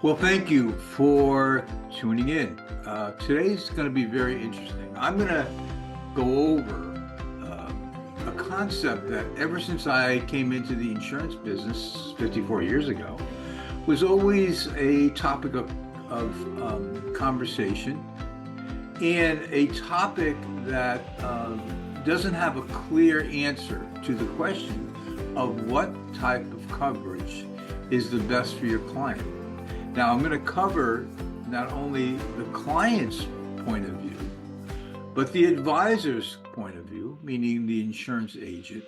Well, thank you for tuning in. Today's going to be very interesting. I'm going to go over a concept that ever since I came into the insurance business 54 years ago was always a topic of conversation and a topic that doesn't have a clear answer to the question of what type of coverage is the best for your client. Now, I'm going to cover not only the client's point of view, but the advisor's point of view, meaning the insurance agent,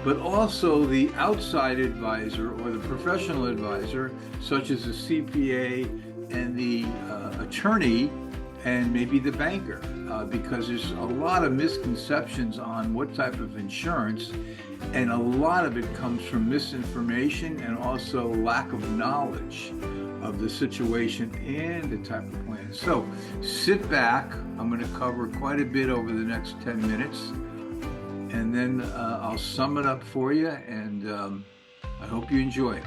but also the outside advisor or the professional advisor, such as the CPA and the attorney and maybe the banker, because there's a lot of misconceptions on what type of insurance, and a lot of it comes from misinformation and also lack of knowledge of the situation and the type of plan. So sit back. I'm going to cover quite a bit over the next 10 minutes, and then I'll sum it up for you, and I hope you enjoy it.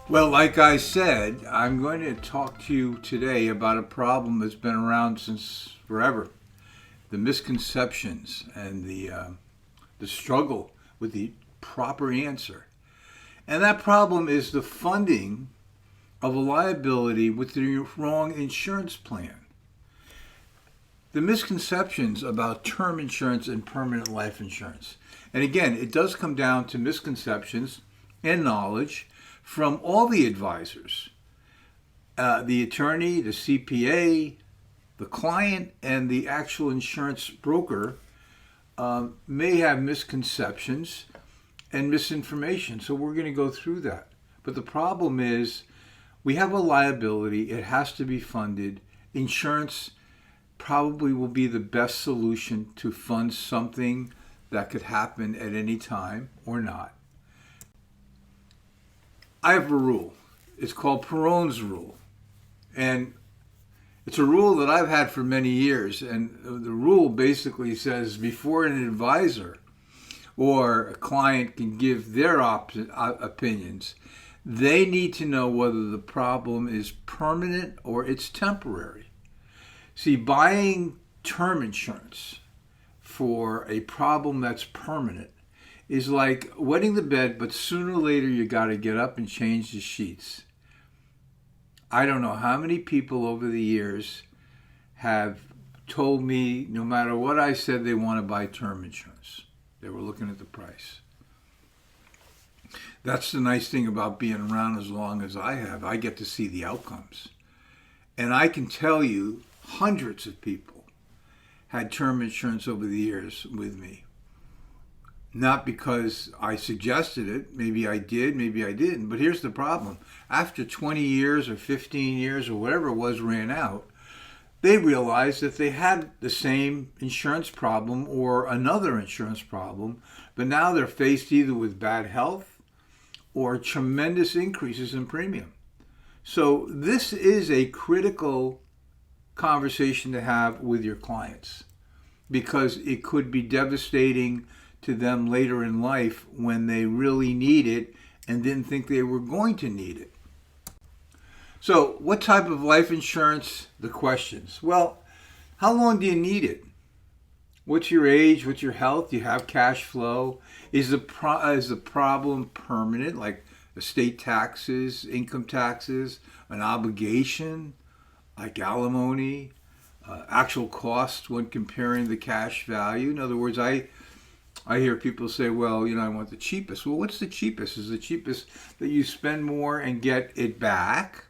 Well, like I said, I'm going to talk to you today about a problem that's been around since forever. The misconceptions and the struggle with the proper answer. And that problem is the funding of a liability with the wrong insurance plan. The misconceptions about term insurance and permanent life insurance. And again, it does come down to misconceptions and knowledge from all the advisors, the attorney, the CPA, the client, and the actual insurance broker may have misconceptions and misinformation. So we're going to go through that. But the problem is we have a liability. It has to be funded. Insurance probably will be the best solution to fund something that could happen at any time or not. I have a rule. It's called Perrone's rule. And it's a rule that I've had for many years. And the rule basically says before an advisor or a client can give their opinions, they need to know whether the problem is permanent or it's temporary. See, buying term insurance for a problem that's permanent is like wetting the bed, but sooner or later you got to get up and change the sheets. I don't know how many people over the years have told me no matter what I said they want to buy term insurance. They were looking at the price. That's the nice thing about being around as long as I have. I get to see the outcomes. And I can tell you hundreds of people had term insurance over the years with me. Not because I suggested it. Maybe I did, maybe I didn't. But here's the problem. After 20 years or 15 years or whatever it was ran out, they realized that they had the same insurance problem or another insurance problem, but now they're faced either with bad health or tremendous increases in premium. So this is a critical conversation to have with your clients because it could be devastating to them later in life when they really need it and didn't think they were going to need it. So what type of life insurance? The questions. Well, how long do you need it? What's your age? What's your health? Do you have cash flow? Is the problem permanent, like estate taxes, income taxes, an obligation, like alimony, actual cost when comparing the cash value? In other words, I hear people say, well, I want the cheapest. Well, what's the cheapest? Is the cheapest that you spend more and get it back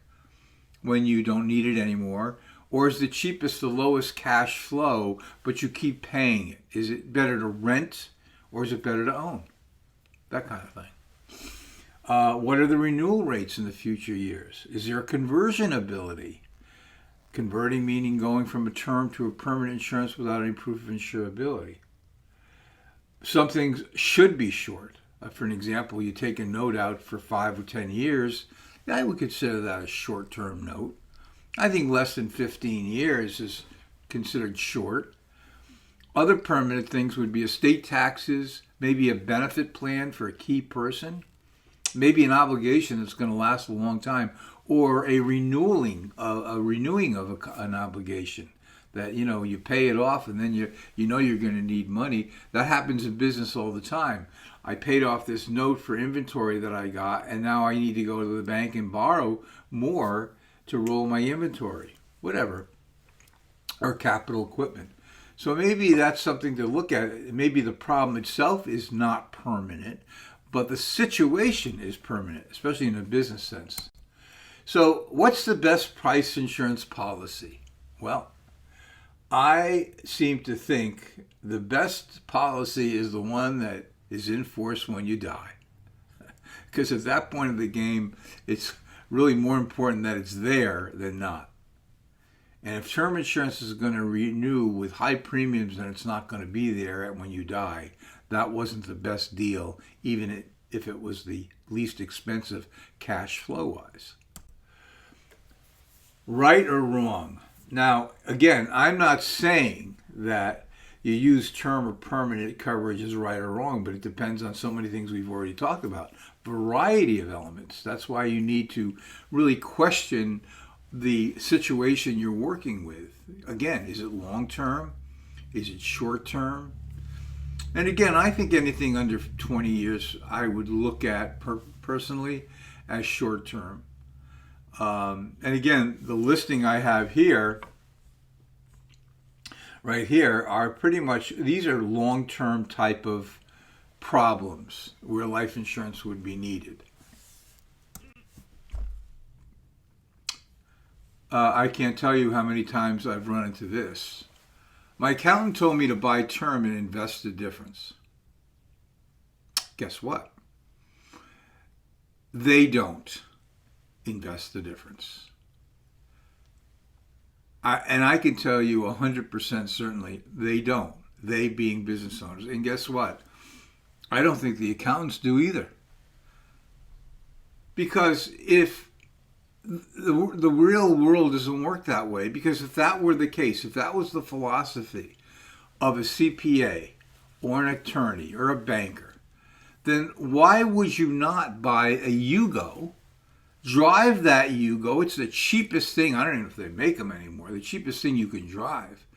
when you don't need it anymore? Or is the cheapest the lowest cash flow, but you keep paying it? Is it better to rent or is it better to own? That kind of thing. What are the renewal rates in the future years? Is there a conversion ability? Converting meaning going from a term to a permanent insurance without any proof of insurability. Some things should be short. For an example, you take a note out for 5 or 10 years, I would consider that a short-term note. I think less than 15 years is considered short. Other permanent things would be estate taxes, maybe a benefit plan for a key person, maybe an obligation that's going to last a long time, or a renewing of an obligation that you pay it off and then you're going to need money. That happens in business all the time. I paid off this note for inventory that I got, and now I need to go to the bank and borrow more to roll my inventory, whatever, or capital equipment. So maybe that's something to look at. Maybe the problem itself is not permanent, but the situation is permanent, especially in a business sense. So what's the best price insurance policy? Well, I seem to think the best policy is the one that is in force when you die. Because at that point of the game, it's really more important that it's there than not. And if term insurance is going to renew with high premiums and it's not going to be there when you die, that wasn't the best deal, even if it was the least expensive cash flow wise. Right or wrong? Now, again, I'm not saying that you use term or permanent coverage is right or wrong, but it depends on so many things we've already talked about. Variety of elements. That's why you need to really question the situation you're working with. Again, is it long term? Is it short term? And again, I think anything under 20 years I would look at personally as short term. And again, the listing I have here, right here, are pretty much, these are long-term type of problems where life insurance would be needed. I can't tell you how many times I've run into this. My accountant told me to buy term and invest the difference. Guess what? They don't invest the difference. I can tell you 100% certainly they don't. They being business owners. And guess what? I don't think the accountants do either. Because if the real world doesn't work that way, because if that were the case, if that was the philosophy of a CPA or an attorney or a banker, then why would you not buy a Yugo, drive that Yugo? It's the cheapest thing. I don't even know if they make them anymore. The cheapest thing you can drive,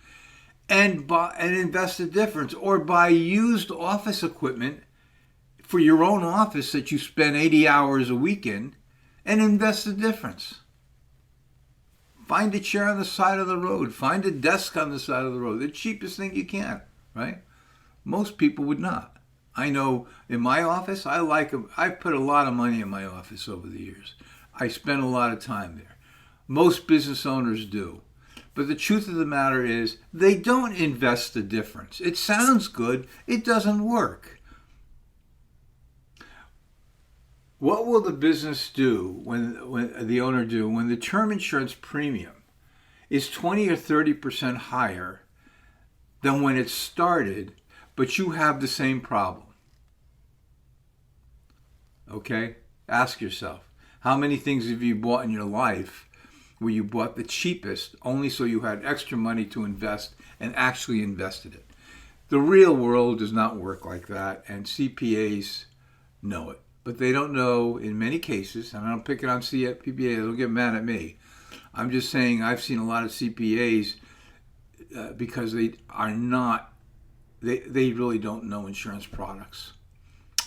and buy and invest the difference, or buy used office equipment for your own office that you spend 80 hours a week in, and invest the difference. Find a chair on the side of the road. Find a desk on the side of the road. The cheapest thing you can, right? Most people would not. I know in my office, I've put a lot of money in my office over the years. I spend a lot of time there. Most business owners do. But the truth of the matter is, they don't invest the difference. It sounds good. It doesn't work. What will the business do when the owner do when the term insurance premium is 20 or 30% higher than when it started, but you have the same problem? Okay? Ask yourself, how many things have you bought in your life where you bought the cheapest only so you had extra money to invest and actually invested it? The real world does not work like that, and CPAs know it. But they don't know in many cases, and I don't pick it on CPAs, don't get mad at me. I'm just saying I've seen a lot of CPAs because they are not, they really don't know insurance products.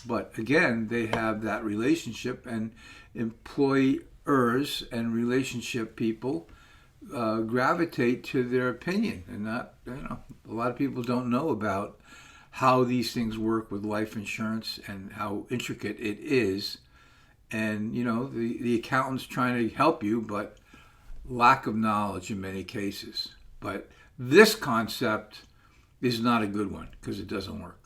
But again, they have that relationship, and employers and relationship people gravitate to their opinion. And not, a lot of people don't know about how these things work with life insurance and how intricate it is. And, the accountant's trying to help you, but lack of knowledge in many cases. But this concept is not a good one because it doesn't work.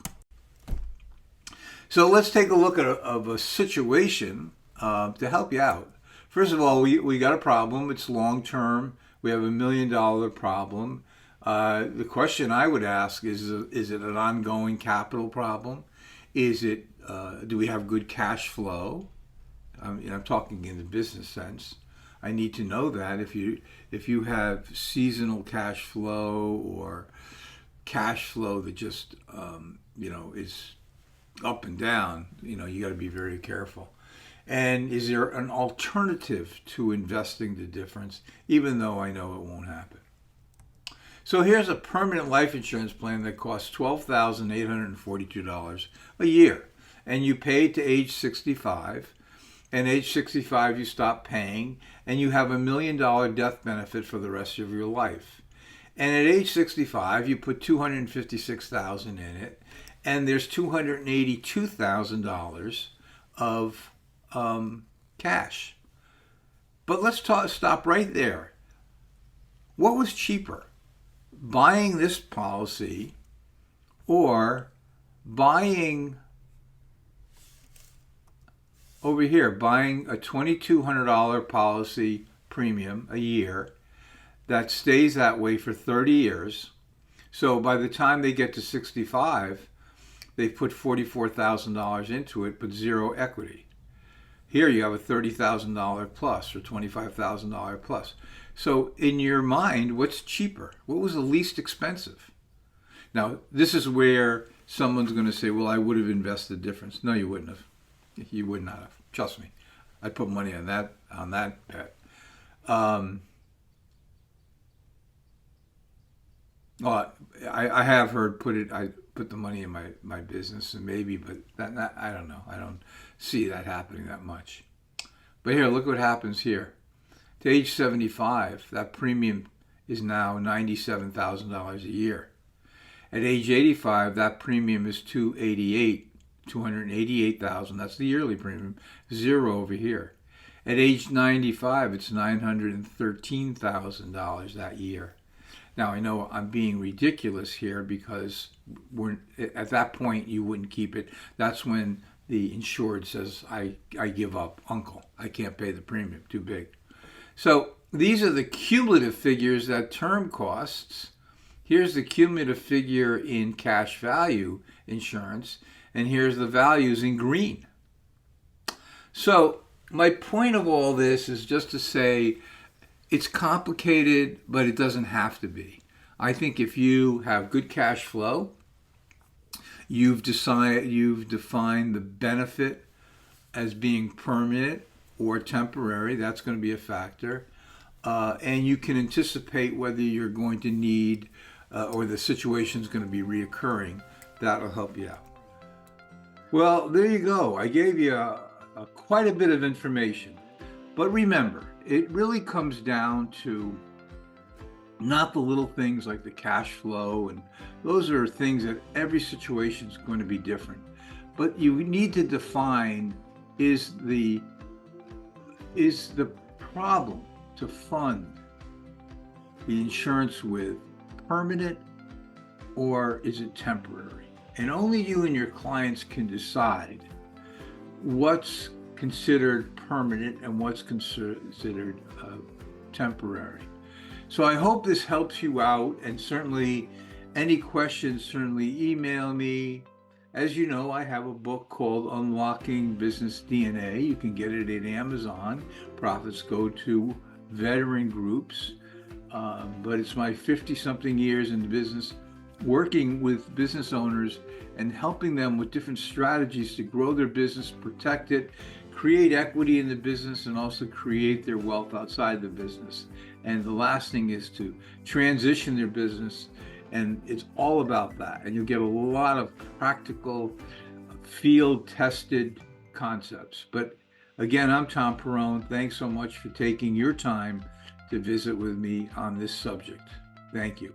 So let's take a look at a situation to help you out. First of all, we got a problem. It's long term. We have $1 million problem. The question I would ask is it an ongoing capital problem? Is it, do we have good cash flow? I'm talking in the business sense. I need to know that if you have seasonal cash flow or cash flow that just, is up and down, you got to be very careful. And is there an alternative to investing the difference, even though I know it won't happen? So here's a permanent life insurance plan that costs $12,842 a year. And you pay to age 65. And age 65, you stop paying, and you have $1 million death benefit for the rest of your life. And at age 65, you put $256,000 in it, and there's $282,000 of cash. But let's stop right there. What was cheaper, buying this policy or buying over here, buying a $2,200 policy premium a year that stays that way for 30 years? So by the time they get to 65, they've put $44,000 into it, but zero equity. Here you have a $30,000 plus or $25,000 plus. So in your mind, what's cheaper? What was the least expensive? Now, this is where someone's going to say, well, I would have invested the difference. No, you wouldn't have. You would not have. Trust me. I'd put money on that bet. Well, I have heard I put the money in my business and maybe, but I don't know. I don't see that happening that much. But here, look what happens here. To age 75, that premium is now $97,000 a year. At age 85, that premium is $288,000. That's the yearly premium. Zero over here. At age 95, it's $913,000 that year. Now, I know I'm being ridiculous here because at that point you wouldn't keep it. That's when the insured says, I give up, uncle. I can't pay the premium, too big. So these are the cumulative figures that term costs. Here's the cumulative figure in cash value insurance, and here's the values in green. So my point of all this is just to say it's complicated, but it doesn't have to be. I think if you have good cash flow, you've defined the benefit as being permanent or temporary. That's going to be a factor. And you can anticipate whether you're going to need or the situation is going to be reoccurring. That'll help you out. Well, there you go. I gave you quite a bit of information. But remember, it really comes down to not the little things like the cash flow, and those are things that every situation is going to be different. But you need to define, is the problem to fund the insurance with permanent or is it temporary? And only you and your clients can decide what's considered permanent and what's considered temporary. So I hope this helps you out, and certainly any questions, certainly email me. As you know, I have a book called Unlocking Business DNA. You can get it at Amazon. Profits go to veteran groups. But it's my 50-something years in the business, working with business owners and helping them with different strategies to grow their business, protect it, create equity in the business, and also create their wealth outside the business. And the last thing is to transition their business. And it's all about that. And you'll get a lot of practical, field-tested concepts. But again, I'm Tom Perrone. Thanks so much for taking your time to visit with me on this subject. Thank you.